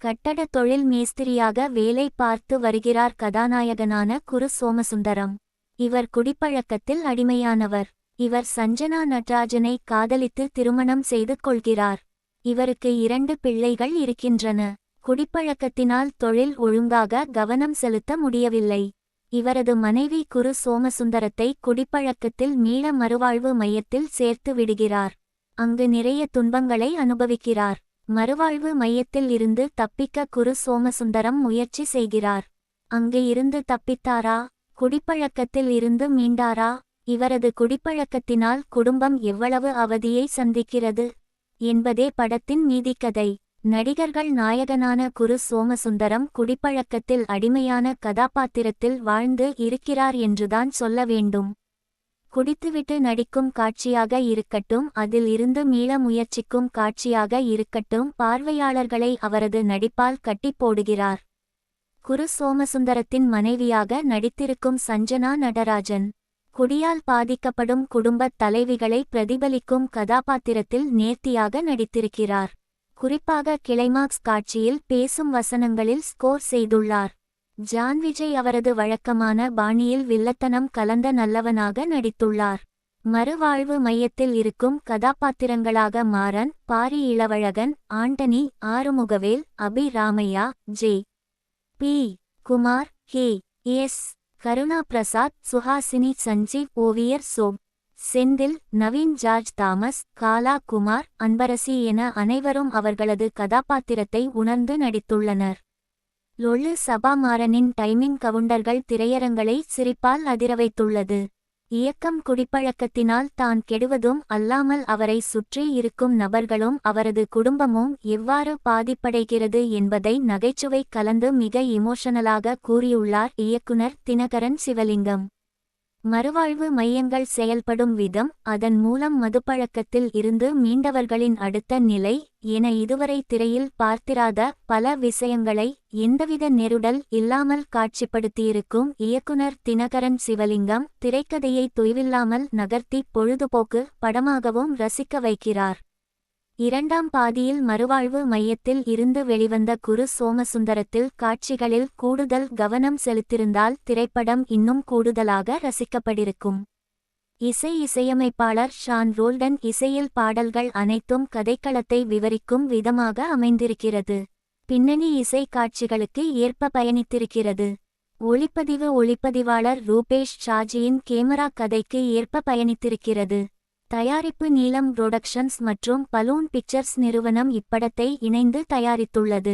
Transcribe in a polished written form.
கட்டட தொழில் மேஸ்திரியாக வேலை பார்த்து வருகிறார் கதாநாயகனான குரு சோமசுந்தரம். இவர் குடிப்பழக்கத்தில் அடிமையானவர். இவர் சஞ்சனா நடராஜனை காதலித்து திருமணம் செய்து கொள்கிறார். இவருக்கு 2 பிள்ளைகள் இருக்கின்றன. குடிப்பழக்கத்தினால் தொழில் ஒழுங்காக கவனம் செலுத்த முடியவில்லை. இவரது மனைவி குரு சோமசுந்தரத்தை குடிப்பழக்கத்தில் மீள மறுவாழ்வு மையத்தில் சேர்த்து விடுகிறார். அங்கு நிறைய துன்பங்களை அனுபவிக்கிறார். மறுவாழ்வு மையத்தில் இருந்து தப்பிக்க குரு சோமசுந்தரம் முயற்சி செய்கிறார். அங்கு இருந்து தப்பித்தாரா? குடிப்பழக்கத்தில் இருந்து மீண்டாரா? இவரது குடிப்பழக்கத்தினால் குடும்பம் எவ்வளவு அவதியை சந்திக்கிறது என்பதே படத்தின் மீதிக்கதை. நடிகர்கள் நாயகனான குரு சோமசுந்தரம் குடிப்பழக்கத்தில் அடிமையான கதாபாத்திரத்தில் வாழ்ந்து இருக்கிறார் என்றுதான் சொல்ல வேண்டும். குடித்துவிட்டு நடிக்கும் காட்சியாக இருக்கட்டும், அதில் இருந்து மீள முயற்சிக்கும் காட்சியாக இருக்கட்டும், பார்வையாளர்களை அவரது நடிப்பால் கட்டி போடுகிறார். குரு சோமசுந்தரத்தின் மனைவியாக நடித்திருக்கும் சஞ்சனா நடராஜன் குடியால் பாதிக்கப்படும் குடும்பத் தலைவிகளை பிரதிபலிக்கும் கதாபாத்திரத்தில் நேர்த்தியாக நடித்திருக்கிறார். குறிப்பாக கிளைமாக்ஸ் காட்சியில் பேசும் வசனங்களில் ஸ்கோர் செய்துள்ளார். ஜான் விஜய் அவரது வழக்கமான பாணியில் வில்லத்தனம் கலந்த நல்லவனாக நடித்துள்ளார். மறுவாழ்வு மையத்தில் இருக்கும் கதாபாத்திரங்களாக Maran, Pari Ilavazhagan, Antony, Arumugavel, Abhi Ramaiah, J. P. Kumar, K. S. Karuna Prasad, Suhasini, Sanjeev, ஓவியர் சோப், செந்தில், நவீன், ஜார்ஜ் தாமஸ், காலா குமார், அன்பரசி என அனைவரும் அவர்களது கதாபாத்திரத்தை உணர்ந்து நடித்துள்ளனர். லொள்ளு சபாமாறனின் டைமிங் கவுண்டர்கள் திரையரங்களை சிரிப்பால் அதிரவைத்துள்ளது. இயக்கம் குடிப்பழக்கத்தினால் தான் கெடுவதும் அல்லாமல் அவரை சுற்றி இருக்கும் நபர்களும் அவரது குடும்பமும் எவ்வாறு பாதிப்படைகிறது என்பதை நகைச்சுவை கலந்து மிக இமோஷனலாக கூறியுள்ளார் இயக்குனர் தினகரன் சிவலிங்கம். மறுவாழ்வு மையங்கள் செயல்படும் விதம், அதன் மூலம் மதுப்பழக்கத்தில் இருந்து மீண்டவர்களின் அடுத்த நிலை என இதுவரை திரையில் பார்த்திராத பல விஷயங்களை எந்தவித நெருடல் இல்லாமல் காட்சிப்படுத்தியிருக்கும் இயக்குனர் தினகரன் சிவலிங்கம் திரைக்கதையை தொய்வில்லாமல் நகர்த்தி பொழுதுபோக்கு படமாகவும் ரசிக்க வைக்கிறார். 2ஆம் பாதியில் மறுவாழ்வு மையத்தில் இருந்து வெளிவந்த குரு சோமசுந்தரத்தில் காட்சிகளில் கூடுதல் கவனம் செலுத்திருந்தால் திரைப்படம் இன்னும் கூடுதலாக ரசிக்கப்பட்டிருக்கும். இசையமைப்பாளர் ஷான் ரோல்டன் இசையில் பாடல்கள் அனைத்தும் கதைக்களத்தை விவரிக்கும் விதமாக அமைந்திருக்கிறது. பின்னணி இசை காட்சிகளுக்கு ஏற்ப பயணித்திருக்கிறது. ஒளிப்பதிவாளர் ரூபேஷ் ஷாஜியின் கேமரா கதைக்கு ஏற்ப பயணித்திருக்கிறது. தயாரிப்பு நீலம் புரொடக்ஷன்ஸ் மற்றும் பலூன் பிக்சர்ஸ் நிறுவனம் இப்படத்தை இணைந்து தயாரித்துள்ளது.